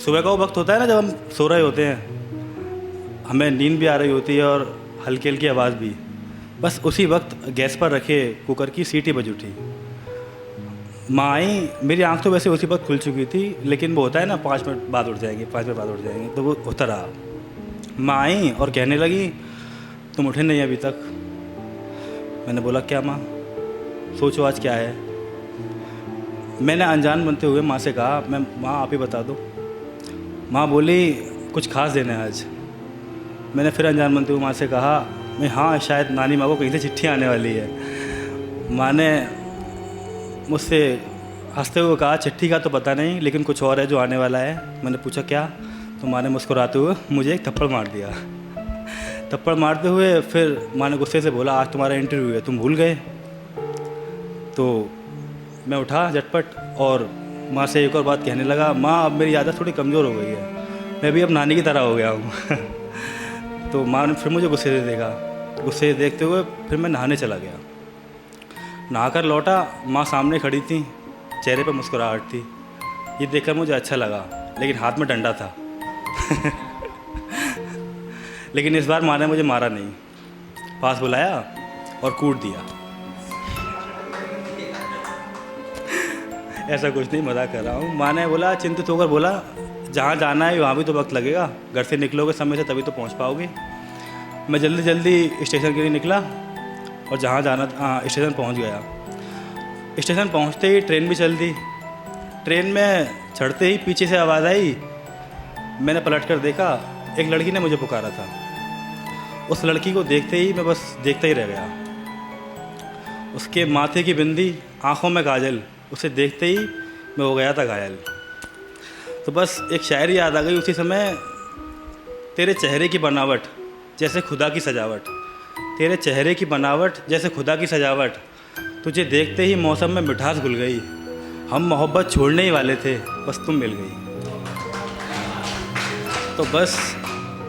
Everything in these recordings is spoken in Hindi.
सुबह का वो वक्त होता है ना जब हम सो रहे होते हैं, हमें नींद भी आ रही होती है और हल्की हल्की आवाज़ भी। बस उसी वक्त गैस पर रखे कुकर की सीटी बज उठी। माँ आई, मेरी आंख तो वैसे उसी वक्त खुल चुकी थी, लेकिन वो होता है ना 5 मिनट बाद उठ जाएंगे, 5 मिनट बाद उठ जाएंगे, तो वो होता रहा। माँ आई और कहने लगी तुम उठे नहीं अभी तक। मैंने बोला क्या माँ, सोचो आज क्या है। मैंने अनजान बनते हुए माँ से कहा, मैं माँ आप ही बता दो। माँ बोली कुछ खास देना है आज। मैंने फिर अनजान बनते हुए माँ से कहा, मैं हाँ शायद नानी माँ को कहीं से चिट्ठी आने वाली है। माँ ने मुझसे हंसते हुए कहा, चिट्ठी का तो पता नहीं, लेकिन कुछ और है जो आने वाला है। मैंने पूछा क्या, तो माँ ने मुस्कुराते हुए मुझे एक थप्पड़ मार दिया। थप्पड़ मारते हुए फिर माँ ने गुस्से से बोला, आज तुम्हारा इंटरव्यू है, तुम भूल गए। तो मैं उठा झटपट और माँ से एक और बात कहने लगा, माँ अब मेरी आदत थोड़ी कमज़ोर हो गई है, मैं भी अब नानी की तरह हो गया हूँ। तो माँ ने फिर मुझे गुस्से से देखा। गुस्से से देखते हुए फिर मैं नहाने चला गया। नहाकर लौटा, माँ सामने खड़ी थी, चेहरे पर मुस्कुराहट थी। ये देखकर मुझे अच्छा लगा, लेकिन हाथ में डंडा था। लेकिन इस बार माँ ने मुझे मारा नहीं, पास बुलाया और कूट दिया। ऐसा कुछ नहीं, मजाक कर रहा हूँ। माँ ने बोला, चिंतित होकर बोला, जहाँ जाना है वहाँ भी तो वक्त लगेगा, घर से निकलोगे समय से तभी तो पहुँच पाओगे। मैं जल्दी जल्दी स्टेशन के लिए निकला और जहाँ जाना स्टेशन पहुँच गया। स्टेशन पहुँचते ही ट्रेन भी चल दी। ट्रेन में चढ़ते ही पीछे से आवाज़ आई। मैंने पलट कर देखा, एक लड़की ने मुझे पुकारा था। उस लड़की को देखते ही मैं बस देखता ही रह गया। उसके माथे की बिंदी, आँखों में काजल, उसे देखते ही मैं हो गया था घायल। तो बस एक शायरी याद आ गई उसी समय, तेरे चेहरे की बनावट जैसे खुदा की सजावट, तेरे चेहरे की बनावट जैसे खुदा की सजावट, तुझे देखते ही मौसम में मिठास घुल गई। हम मोहब्बत छोड़ने ही वाले थे, बस तुम मिल गई। तो बस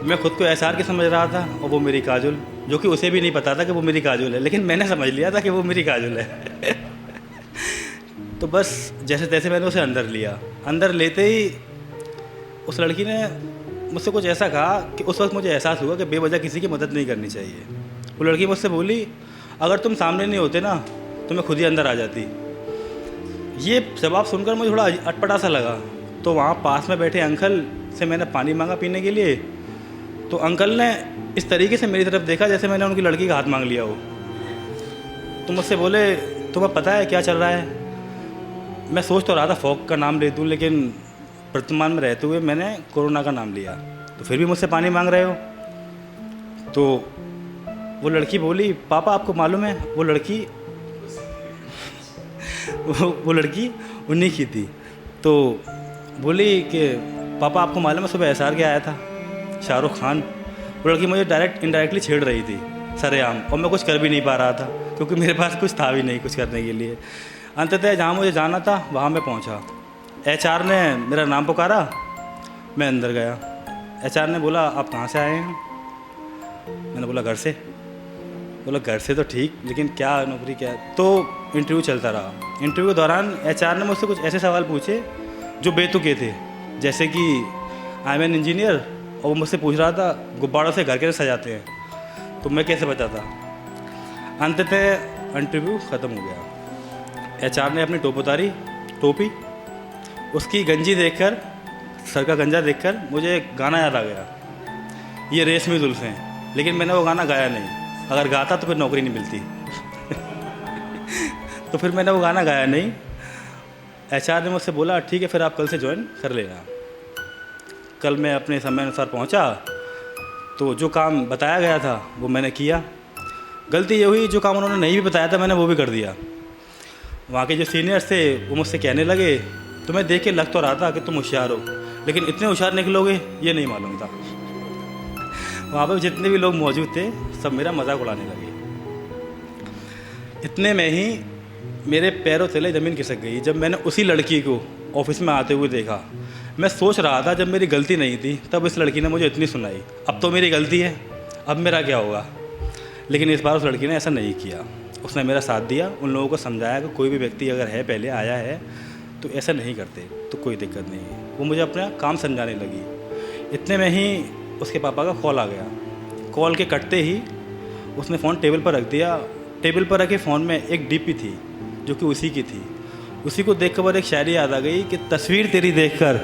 मैं खुद को एसआर की समझ रहा था और वो मेरी काजल, जो कि उसे भी नहीं पता था कि वो मेरी काजल है, लेकिन मैंने समझ लिया था कि वो मेरी काजल है। तो बस जैसे तैसे मैंने उसे अंदर लिया। अंदर लेते ही उस लड़की ने मुझसे कुछ ऐसा कहा कि उस वक्त मुझे एहसास हुआ कि बेवजह किसी की मदद नहीं करनी चाहिए। वो लड़की मुझसे बोली, अगर तुम सामने नहीं होते ना तो मैं खुद ही अंदर आ जाती। ये जवाब सुनकर मुझे थोड़ा अटपटा सा लगा। तो वहाँ पास में बैठे अंकल से मैंने पानी मांगा पीने के लिए। तो अंकल ने इस तरीके से मेरी तरफ देखा जैसे मैंने उनकी लड़की का हाथ मांग लिया हो। तो मुझसे बोले, तुम्हें पता है क्या चल रहा है? मैं सोच तो रहा था फॉग का नाम ले दूँ, लेकिन वर्तमान में रहते हुए मैंने कोरोना का नाम लिया। तो फिर भी मुझसे पानी मांग रहे हो। तो वो लड़की बोली, पापा आपको मालूम है वो लड़की वो लड़की उन्हीं की थी। तो बोली कि पापा आपको मालूम है सुबह एसआर के आया था शाहरुख खान। वो लड़की मुझे डायरेक्ट इनडायरेक्टली छेड़ रही थी सरेआम, और मैं कुछ कर भी नहीं पा रहा था क्योंकि मेरे पास कुछ था भी नहीं कुछ करने के लिए। अंततः जहाँ मुझे जाना था वहाँ मैं पहुँचा। एचआर ने मेरा नाम पुकारा, मैं अंदर गया। एचआर ने बोला, आप कहाँ से आए हैं? मैंने बोला घर से। बोला घर से तो ठीक, लेकिन क्या नौकरी क्या है? तो इंटरव्यू चलता रहा। इंटरव्यू के दौरान एचआर ने मुझसे कुछ ऐसे सवाल पूछे जो बेतुके थे, जैसे कि आई एम एन इंजीनियर, और वो मुझसे पूछ रहा था गुब्बारों से घर कैसे सजाते हैं, तो मैं कैसे बताता। अंततः इंटरव्यू ख़त्म हो गया। एचआर ने अपनी टोपी, उसकी गंजी देखकर, सर का गंजा देखकर मुझे एक गाना याद आ गया, ये रेशमी जुल्फ़ें। लेकिन मैंने वो गाना गाया नहीं, अगर गाता तो फिर नौकरी नहीं मिलती। तो फिर मैंने वो गाना गाया नहीं। एचआर ने मुझसे बोला, ठीक है फिर आप कल से ज्वाइन कर लेना। कल मैं अपने समय अनुसार पहुंचा, तो जो काम बताया गया था वो मैंने किया। गलती ये हुई, जो काम उन्होंने नहीं भी बताया था मैंने वो भी कर दिया। वहाँ के जो सीनियर्स थे वो मुझसे कहने लगे, तुम्हें देख के लग तो रहा था कि तुम होशियार हो, लेकिन इतने होशियार निकलोगे ये नहीं मालूम था। वहाँ पर जितने भी लोग मौजूद थे सब मेरा मजाक उड़ाने लगे। इतने में ही मेरे पैरों तले ज़मीन खिसक गई जब मैंने उसी लड़की को ऑफिस में आते हुए देखा। मैं सोच रहा था जब मेरी गलती नहीं थी तब इस लड़की ने मुझे इतनी सुनाई, अब तो मेरी गलती है, अब मेरा क्या होगा। लेकिन इस बार उस लड़की ने ऐसा नहीं किया। उसने मेरा साथ दिया, उन लोगों को समझाया कि कोई भी व्यक्ति अगर है पहले आया है तो ऐसा नहीं करते, तो कोई दिक्कत नहीं है। वो मुझे अपना काम समझाने लगी। इतने में ही उसके पापा का कॉल आ गया। कॉल के कटते ही उसने फ़ोन टेबल पर रख दिया। टेबल पर रखे फ़ोन में एक डीपी थी जो कि उसी की थी। उसी को देख कर एक शायरी याद आ गई कि तस्वीर तेरी देखकर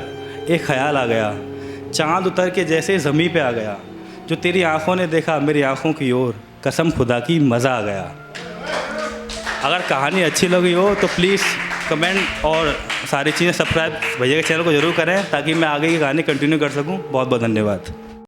एक ख़याल आ गया, चाँद उतर के जैसे ज़मीं पे आ गया, जो तेरी आंखों ने देखा मेरी आंखों की ओर, कसम खुदा की मज़ा आ गया। अगर कहानी अच्छी लगी हो तो प्लीज़ कमेंट और सारी चीज़ें सब्सक्राइब भैया के चैनल को ज़रूर करें ताकि मैं आगे की कहानी कंटिन्यू कर सकूं। बहुत बहुत धन्यवाद।